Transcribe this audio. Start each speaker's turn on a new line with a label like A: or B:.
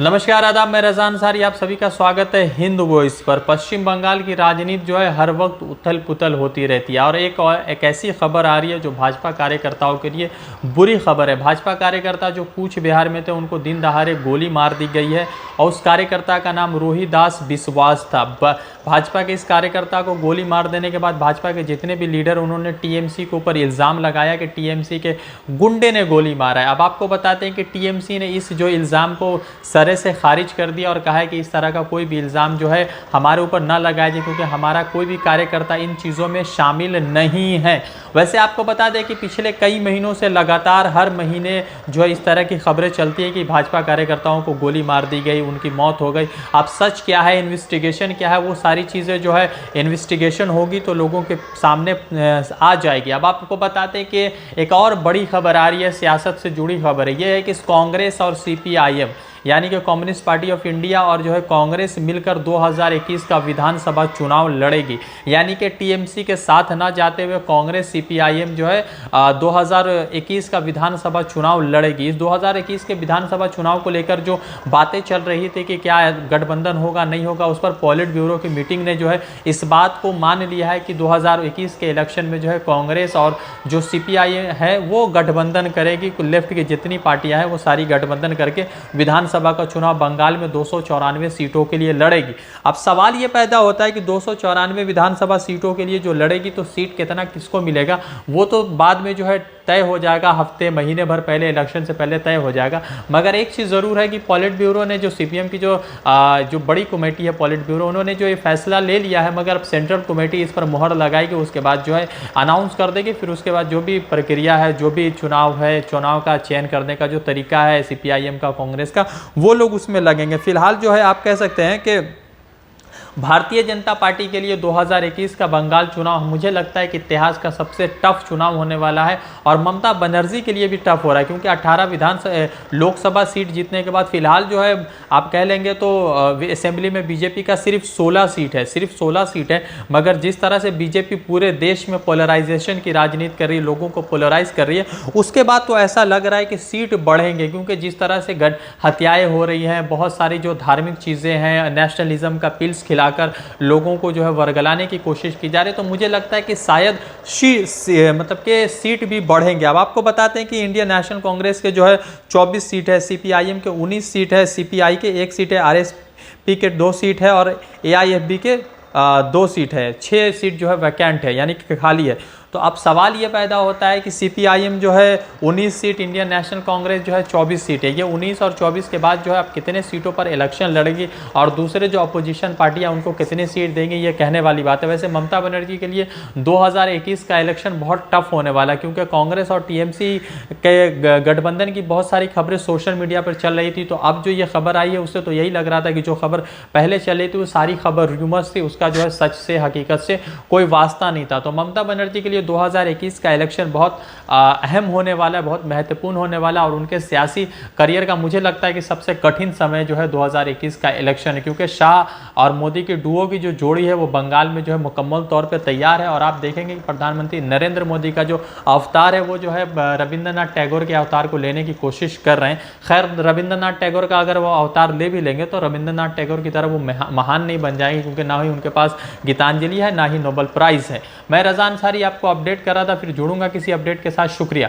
A: नमस्कार आदाब, मैं रज़ा अंसारी, आप सभी का स्वागत है हिंद वॉइस पर। पश्चिम बंगाल की राजनीति जो है हर वक्त उथल पुथल होती रहती है और एक ऐसी खबर आ रही है जो भाजपा कार्यकर्ताओं के लिए बुरी खबर है। भाजपा कार्यकर्ता जो कूच बिहार में थे उनको दिन दहाड़े गोली मार दी गई है और उस कार्यकर्ता का नाम रोहिदास बिस्वास था। भाजपा के इस कार्यकर्ता को गोली मार देने के बाद भाजपा के जितने भी लीडर उन्होंने टीएमसी के ऊपर इल्ज़ाम लगाया कि टीएमसी के गुंडे ने गोली मारा है। अब आपको बताते हैं कि टीएमसी ने इस जो इल्ज़ाम को सरे से खारिज कर दिया और कहा है कि इस तरह का कोई भी इल्ज़ाम जो है हमारे ऊपर ना लगाया जाए, क्योंकि हमारा कोई भी कार्यकर्ता इन चीज़ों में शामिल नहीं है। वैसे आपको बता दें कि पिछले कई महीनों से लगातार हर महीने जो है इस तरह की खबरें चलती है कि भाजपा कार्यकर्ताओं को गोली मार दी गई, उनकी मौत हो गई। अब सच क्या है, इन्वेस्टिगेशन क्या है, वो सारी चीज़ें जो है इन्वेस्टिगेशन होगी तो लोगों के सामने आ जाएगी। अब आपको बताते हैं कि एक और बड़ी खबर आ रही है, सियासत से जुड़ी खबर है। ये है कि कांग्रेस और सीपीआईएम यानी कि कम्युनिस्ट पार्टी ऑफ इंडिया और जो है कांग्रेस मिलकर 2021 का विधानसभा चुनाव लड़ेगी। यानी कि टीएमसी के साथ ना जाते हुए कांग्रेस सीपीआईएम जो है 2021 का विधानसभा चुनाव लड़ेगी। इस 2021 के विधानसभा चुनाव को लेकर जो बातें चल रही थी कि क्या गठबंधन होगा नहीं होगा, उस पर पॉलिट ब्यूरो की मीटिंग ने जो है इस बात को मान लिया है कि 2021 के इलेक्शन में जो है कांग्रेस और जो सीपीआईएम है वो गठबंधन करेगी। लेफ्ट की जितनी पार्टियां हैं वो सारी गठबंधन करके विधानसभा का चुनाव बंगाल में 294 सीटों के लिए लड़ेगी। अब सवाल ये पैदा होता है कि 294 विधानसभा सीटों के लिए जो लड़ेगी तो सीट कितना किसको मिलेगा वो तो बाद में जो है तय हो जाएगा, हफ्ते महीने भर पहले, इलेक्शन से पहले तय हो जाएगा। मगर एक चीज़ ज़रूर है कि पॉलिट ब्यूरो ने, जो सीपीएम की जो बड़ी कमेटी है पॉलिट ब्यूरो, उन्होंने जो ये फैसला ले लिया है, मगर अब सेंट्रल कमेटी इस पर मोहर लगाएगी, उसके बाद जो है अनाउंस कर देगी। फिर उसके बाद जो भी प्रक्रिया है, जो भी चुनाव है, चुनाव का चयन करने का जो तरीका है सीपीआईएम का, कांग्रेस का, वो लोग उसमें लगेंगे। फिलहाल जो है आप कह सकते हैं कि भारतीय जनता पार्टी के लिए 2021 का बंगाल चुनाव मुझे लगता है कि इतिहास का सबसे टफ चुनाव होने वाला है और ममता बनर्जी के लिए भी टफ हो रहा है, क्योंकि 18 लोकसभा सीट जीतने के बाद फिलहाल जो है आप कह लेंगे तो असेंबली में बीजेपी का सिर्फ 16 सीट है, सिर्फ 16 सीट है। मगर जिस तरह से बीजेपी पूरे देश में पोलराइजेशन की राजनीति कर रही है, लोगों को पोलराइज कर रही है, उसके बाद तो ऐसा लग रहा है कि सीट बढ़ेंगे, क्योंकि जिस तरह से हत्याएं हो रही हैं, बहुत सारी जो धार्मिक चीज़ें हैं, नेशनलिज्म का पिल्स खिलाकर लोगों को जो है वर्गलाने की कोशिश की जा रही है, तो मुझे लगता है कि शायद मतलब के सीट भी बढ़ेंगे। अब आपको बताते हैं कि इंडियन नेशनल कांग्रेस के जो है 24 सीट है, सीपीआईएम के 19 सीट है, सीपीआई के 1 सीट है, आरएसपी के 2 सीट है और एआईएफबी के 2 सीट है। 6 सीट जो है वैकेंट है, यानी कि खाली है। तो अब सवाल ये पैदा होता है कि सीपीआईएम जो है 19 सीट, इंडियन नेशनल कांग्रेस जो है 24 सीट है। ये 19 और 24 के बाद जो है अब कितने सीटों पर इलेक्शन लड़ेगी और दूसरे जो अपोजिशन पार्टियां उनको कितने सीट देंगे, ये कहने वाली बात है। वैसे ममता बनर्जी के लिए 2021 का इलेक्शन बहुत टफ होने वाला है, क्योंकि कांग्रेस और टीएमसी के गठबंधन की बहुत सारी खबरें सोशल मीडिया पर चल रही थी। तो अब जो ये खबर आई है उससे तो यही लग रहा था कि जो खबर पहले चल रही थी वो सारी खबर रूमर्स थी, उसका जो है सच से, हकीकत से कोई वास्ता नहीं था। तो ममता बनर्जी के लिए 2021 का इलेक्शन बहुत अहम होने वाला है, बहुत महत्वपूर्ण होने वाला है और उनके सियासी करियर का मुझे लगता है कि सबसे कठिन समय जो है 2021 का इलेक्शन है, क्योंकि शाह और मोदी की डुओ की जो जोड़ी है वो बंगाल में जो है मुकम्मल तौर पे तैयार है। और आप देखेंगे कि प्रधानमंत्री नरेंद्र मोदी का जो अवतार है वो जो है रविंद्रनाथ टैगोर के अवतार को लेने की कोशिश कर रहे हैं। खैर, रविंद्रनाथ टैगोर का अगर वो अवतार ले भी लेंगे तो रविंद्रनाथ टैगोर की तरह वो महान नहीं बन जाएंगे, क्योंकि ना ही उनके पास गीतांजलि है, ना ही नोबेल प्राइज़ है। मैं रज़ा अंसारी आपको अपडेट कर रहा था, फिर जुड़ूंगा किसी अपडेट के साथ। शुक्रिया।